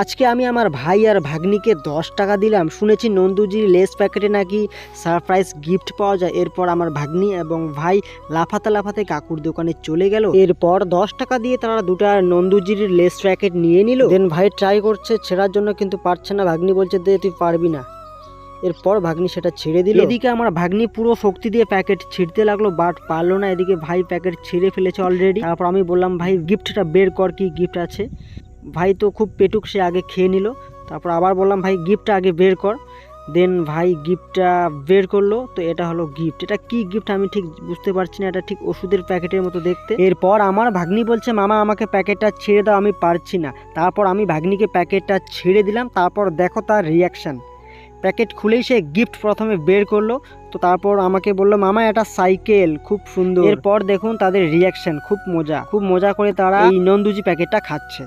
আজকে আমি আমার ভাই আর ভাগ্নিকে 10 টাকা দিলাম। শুনেছি নন্দুজির লেস প্যাকেটে নাকি সারপ্রাইজ গিফট পাওয়া যায়। এরপর আমার ভাগ্নি এবং ভাই লাফাতে লাফাতে কাকুর দোকানে চলে গেল। এরপর 10 টাকা দিয়ে তারা দুটা নন্দুজির লেস প্যাকেট নিয়ে নিল। দেন ভাই ট্রাই করছে ছেড়ার জন্য, কিন্তু পারছে না। ভাগ্নি বলছে দে, তুই পারবি না। এরপর ভাগ্নি সেটা ছেড়ে দিল। এদিকে আমার ভাগ্নি পুরো শক্তি দিয়ে প্যাকেট ছিঁড়তে লাগলো, বাট পারলো না। এদিকে ভাই প্যাকেট ছিঁড়ে ফেলেছে অলরেডি। তারপর আমি বললাম ভাই গিফটটা বের কর, কি গিফট আছে। ভাই তো খুব পেটুক, সে আগে খেয়ে নিল। তারপর আবার বললাম ভাই গিফটটা আগে বের কর। দেন ভাই গিফটটা বের করলো। তো এটা হলো গিফট। এটা কি গিফট আমি ঠিক বুঝতে পারছি না, এটা ঠিক ওষুধের প্যাকেটের মতো দেখতে। এরপর আমার ভাগ্নি বলছে মামা আমাকে প্যাকেটটা ছেড়ে দাও, আমি পারছি না। তারপর আমি ভাগ্নিকে প্যাকেটটা ছেড়ে দিলাম। তারপর দেখো তার রিয়াকশান। প্যাকেট খুলেই সে গিফট প্রথমে বের করলো। তো তারপর আমাকে বললো মামা এটা সাইকেল, খুব সুন্দর। এরপর দেখুন তাদের রিয়াকশন, খুব মজা করে তারা এই নন্দুজি প্যাকেটটা খাচ্ছে।